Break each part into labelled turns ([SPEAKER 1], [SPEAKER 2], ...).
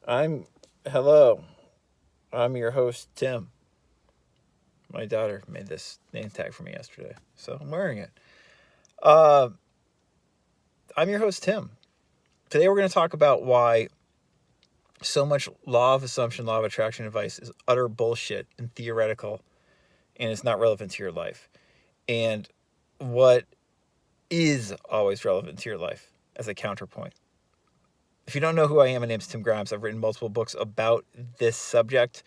[SPEAKER 1] Hello. I'm your host, Tim. My daughter made this name tag for me yesterday, so I'm wearing it. Uh, I'm your host, Tim. Today we're going to talk about why so much law of assumption, law of attraction advice is utter bullshit and theoretical, and it's not relevant to your life. And what is always relevant to your life as a counterpoint. If you don't know who I am, my name's Tim Grimes. I've written multiple books about this subject,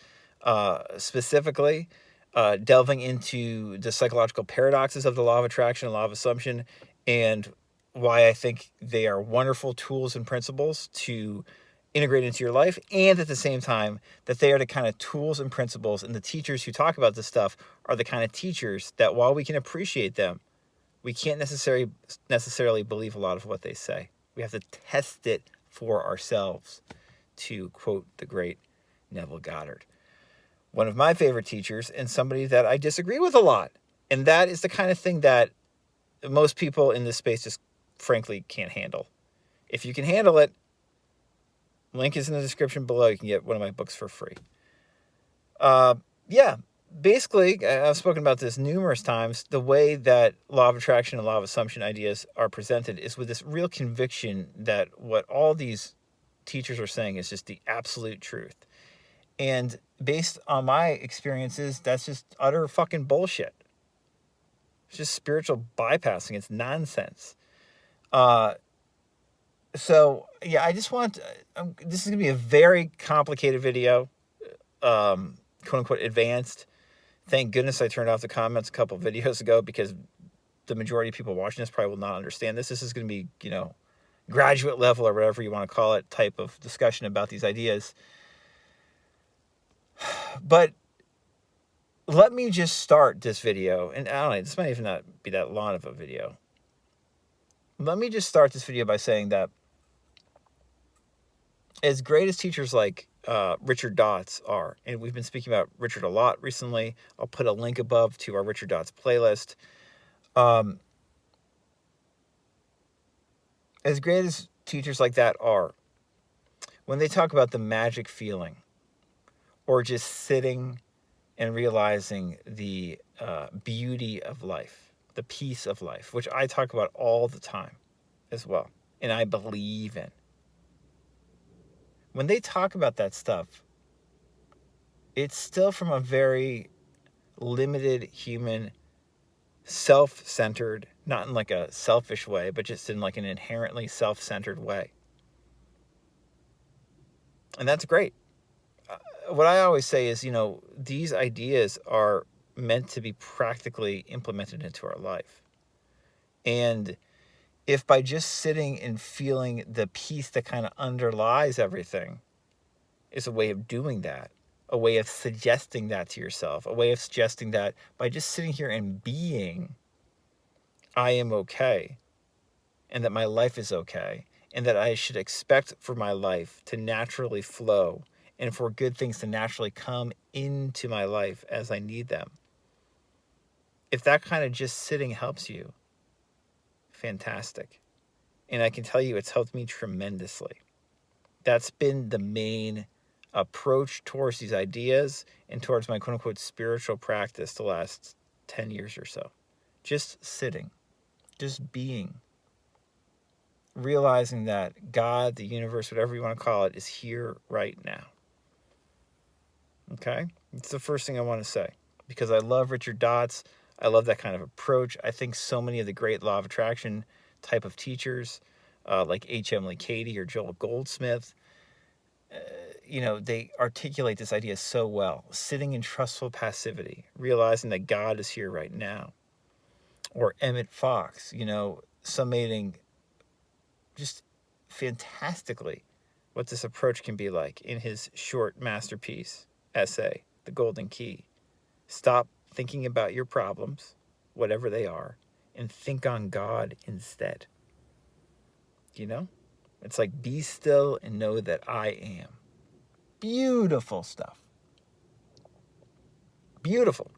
[SPEAKER 1] specifically delving into the psychological paradoxes of the law of attraction and law of assumption, and why I think they are wonderful tools and principles to integrate into your life, and at the same time that they are the kind of tools and principles, and the teachers who talk about this stuff are the kind of teachers that, while we can appreciate them, we can't necessarily believe a lot of what they say. We have to test it for ourselves, to quote the great Neville Goddard. One of my favorite teachers, and somebody that I disagree with a lot. And that is the kind of thing that most people in this space just frankly can't handle. If you can handle it, link is in the description below. You can get one of my books for free. Basically, I've spoken about this numerous times. The way that law of attraction and law of assumption ideas are presented is with this real conviction that what all these teachers are saying is just the absolute truth. And based on my experiences, that's just utter fucking bullshit. It's just spiritual bypassing. It's nonsense. I just want... this is going to be a very complicated video, quote-unquote advanced. Thank goodness I turned off the comments a couple videos ago, because the majority of people watching this probably will not understand this. This is going to be, graduate level or whatever you want to call it type of discussion about these ideas. But let me just start this video, and I don't know, this might even not be that long of a video. Let me just start this video by saying that as great as teachers like Richard Dotz are, and we've been speaking about Richard a lot recently. I'll put a link above to our Richard Dotz playlist. As great as teachers like that are, when they talk about the magic feeling, or just sitting and realizing the beauty of life, the peace of life, which I talk about all the time as well, and I believe in. When they talk about that stuff, it's still from a very limited human, self-centered, not in like a selfish way, but just in like an inherently self-centered way. And that's great. What I always say is, these ideas are meant to be practically implemented into our life. And if by just sitting and feeling the peace that kind of underlies everything is a way of doing that, a way of suggesting that to yourself, a way of suggesting that by just sitting here and being, I am okay, and that my life is okay, and that I should expect for my life to naturally flow, and for good things to naturally come into my life as I need them. If that kind of just sitting helps you, fantastic. And I can tell you it's helped me tremendously. That's been the main approach towards these ideas and towards my quote-unquote spiritual practice the last 10 years or so. Just sitting, just being, realizing that God, the universe, whatever you want to call it, is here right now. Okay? It's the first thing I want to say, because I love Richard Dotz. I love that kind of approach. I think so many of the great law of attraction type of teachers, like H. Emily Cady or Joel Goldsmith, they articulate this idea so well. Sitting in trustful passivity, realizing that God is here right now. Or Emmett Fox, summating just fantastically what this approach can be like in his short masterpiece essay, The Golden Key. Stop thinking about your problems, whatever they are, and think on God instead. It's like, be still and know that I am. Beautiful stuff. Beautiful.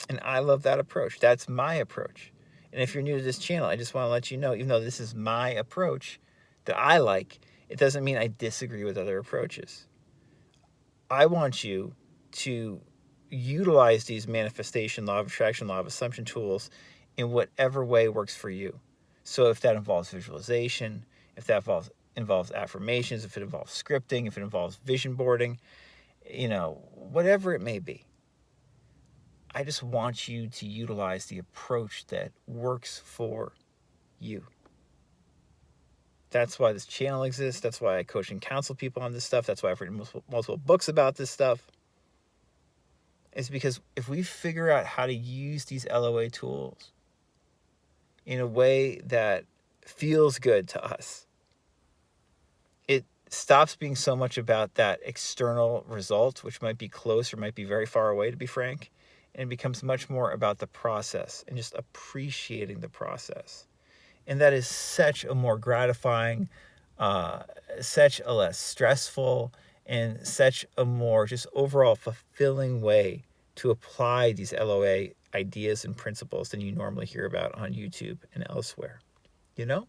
[SPEAKER 1] And I love that approach. That's my approach. And if you're new to this channel, I just want to let you know, even though this is my approach that I like, It doesn't mean I disagree with other approaches. I want you to utilize these manifestation, law of attraction, law of assumption tools in whatever way works for you. So if that involves visualization, if that involves affirmations, if it involves scripting, if it involves vision boarding, whatever it may be, I just want you to utilize the approach that works for you. That's why this channel exists. That's why I coach and counsel people on this stuff. That's why I've written multiple books about this stuff. It's because if we figure out how to use these LOA tools in a way that feels good to us, it stops being so much about that external result, which might be close or might be very far away, to be frank, and it becomes much more about the process and just appreciating the process. And that is such a more gratifying, such a less stressful, and such a more just overall fulfilling way to apply these LOA ideas and principles than you normally hear about on YouTube and elsewhere. And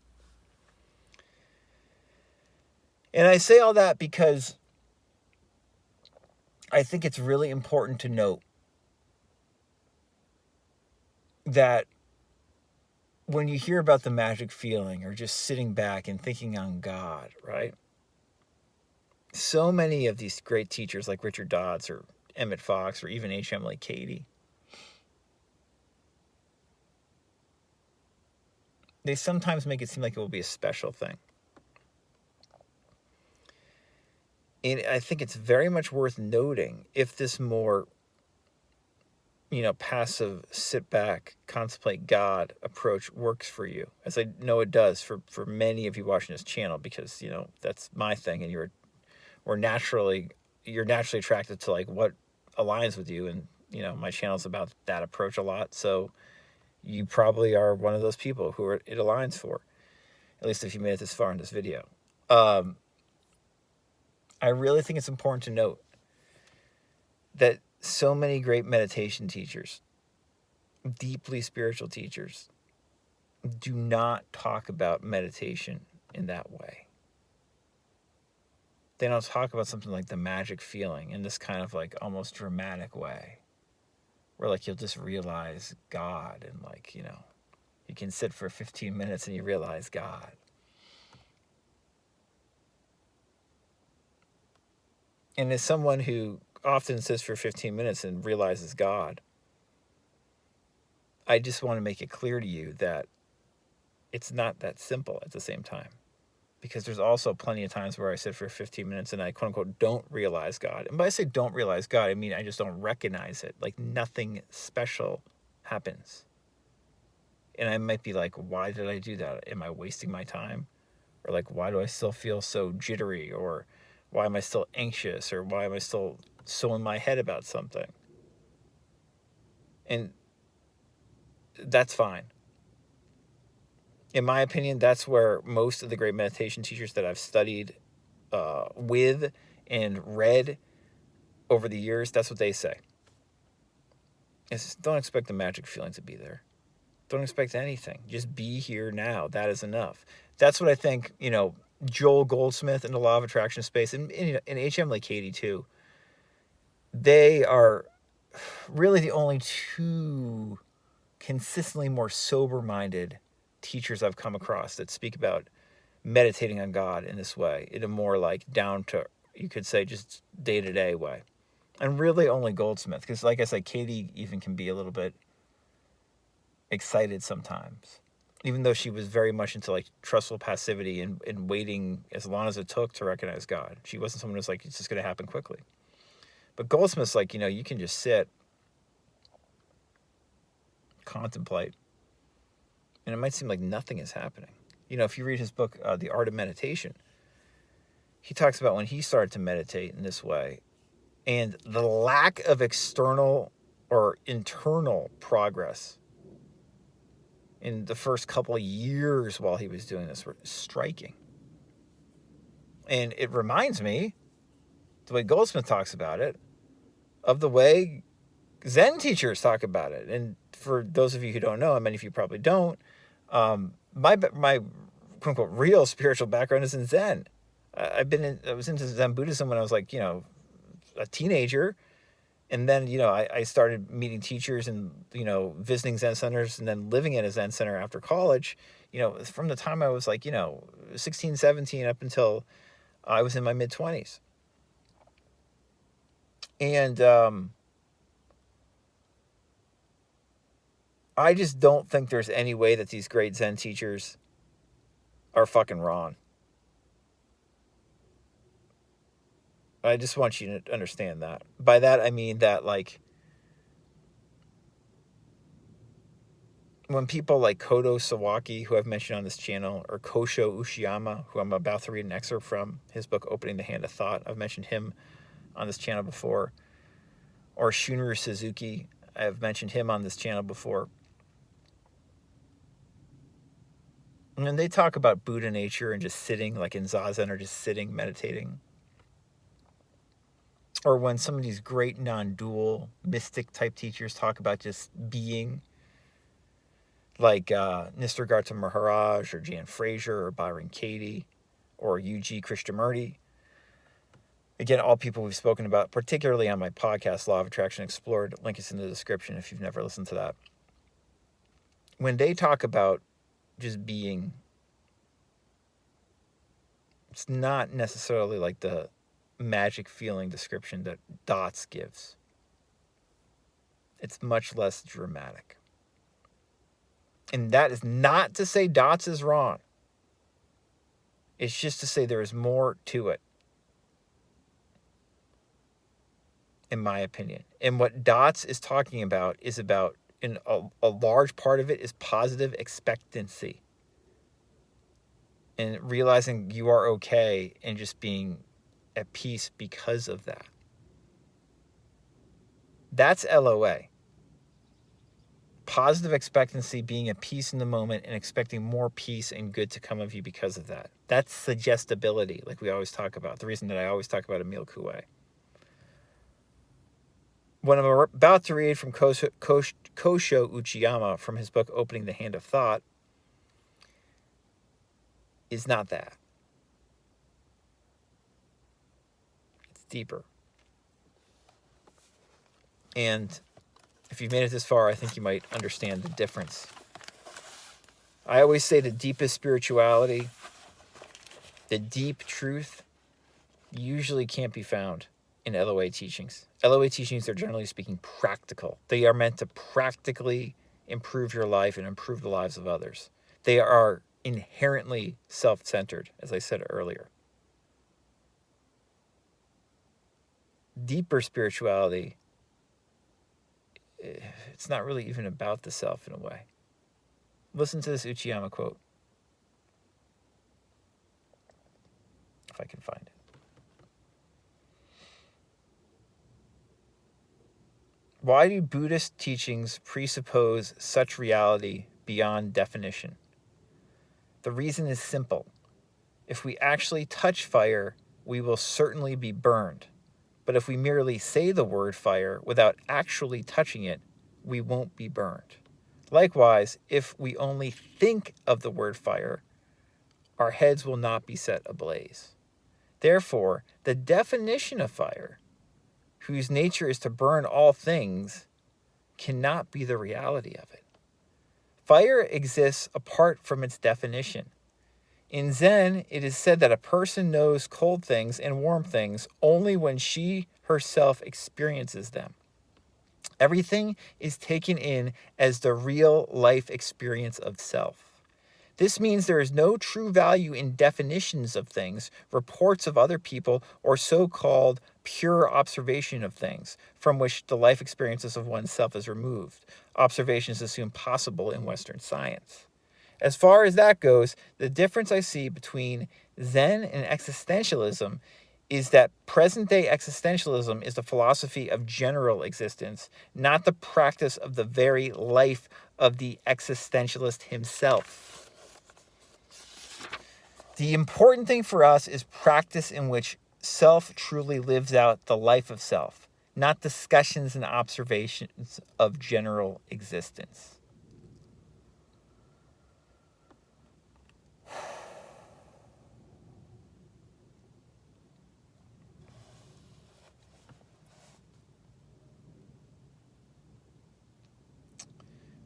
[SPEAKER 1] I say all that because I think it's really important to note that when you hear about the magic feeling or just sitting back and thinking on God, right? So many of these great teachers like Richard Dodds or Emmett Fox or even H. Emily Cady, they sometimes make it seem like it will be a special thing. And I think it's very much worth noting if this more, passive, sit back, contemplate God approach works for you, as I know it does for many of you watching this channel, because, that's my thing, and you're naturally attracted to like what aligns with you. And, my channel's about that approach a lot. So you probably are one of those people who it aligns for, at least if you made it this far in this video. I really think it's important to note that so many great meditation teachers, deeply spiritual teachers, do not talk about meditation in that way. They don't talk about something like the magic feeling in this kind of like almost dramatic way, where like you'll just realize God, and like, you can sit for 15 minutes and you realize God. And as someone who often sits for 15 minutes and realizes God, I just want to make it clear to you that it's not that simple at the same time. Because there's also plenty of times where I sit for 15 minutes and I quote unquote don't realize God. And by I say don't realize God, I mean I just don't recognize it. Like nothing special happens. And I might be like, why did I do that? Am I wasting my time? Or like, why do I still feel so jittery? Or why am I still anxious? Or why am I still so in my head about something? And that's fine. In my opinion, that's where most of the great meditation teachers that I've studied with and read over the years, that's what they say. It's don't expect the magic feeling to be there. Don't expect anything. Just be here now. That is enough. That's what I think, Joel Goldsmith in the law of attraction space, and H. Emily Cady too, they are really the only two consistently more sober-minded teachers I've come across that speak about meditating on God in this way, in a more like down to, you could say, just day-to-day way. And really only Goldsmith, because like I said, Cady even can be a little bit excited sometimes, even though she was very much into like trustful passivity and waiting as long as it took to recognize God. She wasn't someone who's like, it's just going to happen quickly. But Goldsmith's like, you can just sit, contemplate, and it might seem like nothing is happening. If you read his book, The Art of Meditation, he talks about when he started to meditate in this way and the lack of external or internal progress in the first couple of years while he was doing this were striking. And it reminds me, the way Goldsmith talks about it, of the way Zen teachers talk about it. And for those of you who don't know, and many of you probably don't, my quote-unquote real spiritual background is in Zen. I was into Zen Buddhism when I was like, a teenager. And then, I started meeting teachers and, visiting Zen centers and then living in a Zen center after college, from the time I was like, 16, 17 up until I was in my mid-20s. And I just don't think there's any way that these great Zen teachers are fucking wrong. I just want you to understand that. By that, I mean that, like, when people like Kodo Sawaki, who I've mentioned on this channel, or Kosho Ushiyama, who I'm about to read an excerpt from, his book, Opening the Hand of Thought, I've mentioned him on this channel before, or Shunryu Suzuki, I've mentioned him on this channel before. And they talk about Buddha nature and just sitting, like in Zazen, or just sitting, meditating. Or when some of these great non-dual mystic type teachers talk about just being, like Nisargadatta Maharaj or Jan Fraser or Byron Katie or U.G. Krishnamurti. Again, all people we've spoken about, particularly on my podcast, Law of Attraction Explored. Link is in the description if you've never listened to that. When they talk about just being, it's not necessarily like the magic feeling description that Dots gives. It's much less dramatic. And that is not to say Dots is wrong. It's just to say there is more to it, in my opinion. And what Dots is talking about is about, in a large part of it is positive expectancy. And realizing you are okay and just being at peace because of that. That's LOA. Positive expectancy, being at peace in the moment and expecting more peace and good to come of you because of that. That's suggestibility, like we always talk about. The reason that I always talk about Emile Coué. What I'm about to read from Kosho Uchiyama from his book Opening the Hand of Thought is not that. It's deeper. And if you've made it this far, I think you might understand the difference. I always say the deepest spirituality, the deep truth, usually can't be found in LOA teachings. LOA teachings are, generally speaking, practical. They are meant to practically improve your life and improve the lives of others. They are inherently self-centered, as I said earlier. Deeper spirituality, it's not really even about the self in a way. Listen to this Uchiyama quote, if I can find it. Why do Buddhist teachings presuppose such reality beyond definition? The reason is simple. If we actually touch fire, we will certainly be burned. But if we merely say the word fire without actually touching it, we won't be burned. Likewise, if we only think of the word fire, our heads will not be set ablaze. Therefore, the definition of fire, whose nature is to burn all things, cannot be the reality of it. Fire exists apart from its definition. In Zen, it is said that a person knows cold things and warm things only when she herself experiences them. Everything is taken in as the real life experience of self. This means there is no true value in definitions of things, reports of other people, or so-called pure observation of things, from which the life experiences of oneself is removed. Observations assumed possible in Western science. As far as that goes, the difference I see between Zen and existentialism is that present-day existentialism is the philosophy of general existence, not the practice of the very life of the existentialist himself. The important thing for us is practice in which self truly lives out the life of self, not discussions and observations of general existence.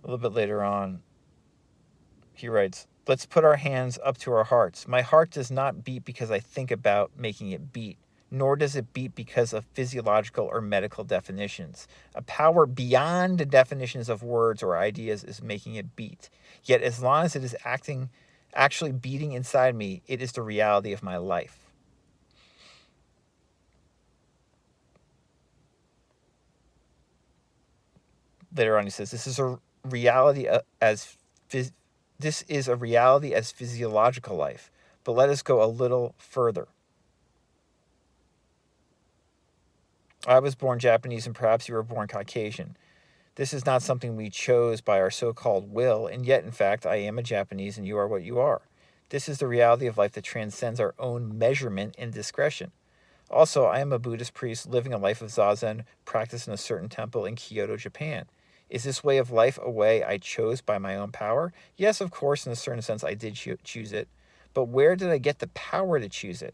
[SPEAKER 1] A little bit later on, he writes, let's put our hands up to our hearts. My heart does not beat because I think about making it beat, nor does it beat because of physiological or medical definitions. A power beyond the definitions of words or ideas is making it beat. Yet as long as it is actually beating inside me, it is the reality of my life. Later on, he says, this is a reality as physiological life. But let us go a little further. I was born Japanese and perhaps you were born Caucasian. This is not something we chose by our so-called will, and yet, in fact, I am a Japanese and you are what you are. This is the reality of life that transcends our own measurement and discretion. Also, I am a Buddhist priest living a life of zazen, practiced in a certain temple in Kyoto, Japan. Is this way of life a way I chose by my own power? Yes, of course, in a certain sense I did choose it. But where did I get the power to choose it?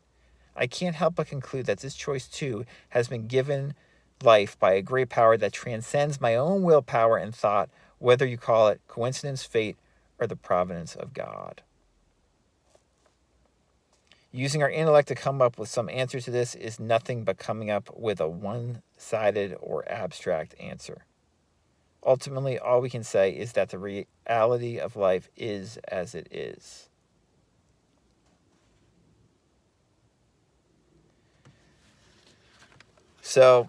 [SPEAKER 1] I can't help but conclude that this choice, too, has been given life by a great power that transcends my own willpower and thought, whether you call it coincidence, fate, or the providence of God. Using our intellect to come up with some answer to this is nothing but coming up with a one-sided or abstract answer. Ultimately, all we can say is that the reality of life is as it is. So,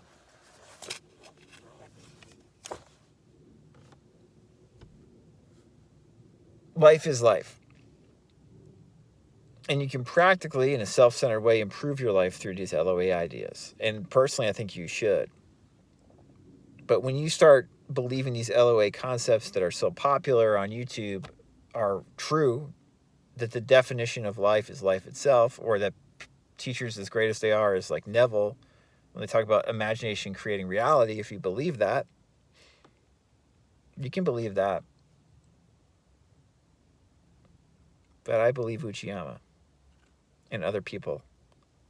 [SPEAKER 1] life is life. And you can practically, in a self-centered way, improve your life through these LOA ideas. And personally, I think you should. But when you start believing these LOA concepts that are so popular on YouTube are true, that the definition of life is life itself, or that teachers as great as they are is like Neville, when they talk about imagination creating reality, if you believe that, you can believe that. But I believe Uchiyama and other people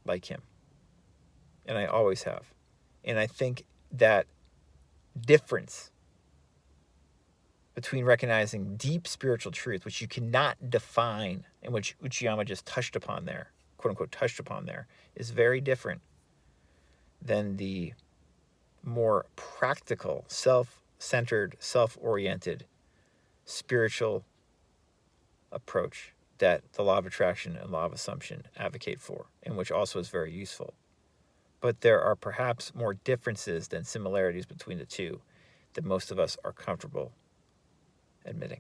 [SPEAKER 1] like him. And I always have. And I think that difference between recognizing deep spiritual truth, which you cannot define, and which Uchiyama just touched upon there, quote unquote, touched upon there, is very different than the more practical, self-centered, self-oriented, spiritual approach that the law of attraction and law of assumption advocate for, and which also is very useful. But there are perhaps more differences than similarities between the two that most of us are comfortable admitting.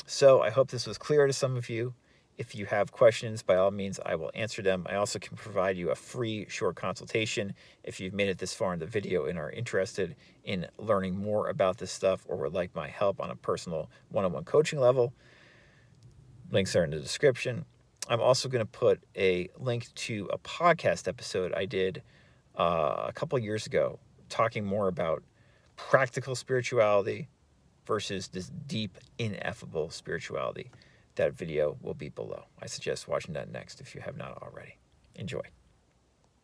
[SPEAKER 1] So I hope this was clear to some of you. If you have questions, by all means, I will answer them. I also can provide you a free short consultation if you've made it this far in the video and are interested in learning more about this stuff or would like my help on a personal one-on-one coaching level. Links are in the description. I'm also going to put a link to a podcast episode I did a couple years ago talking more about practical spirituality versus this deep, ineffable spirituality. That video will be below. I suggest watching that next if you have not already. Enjoy.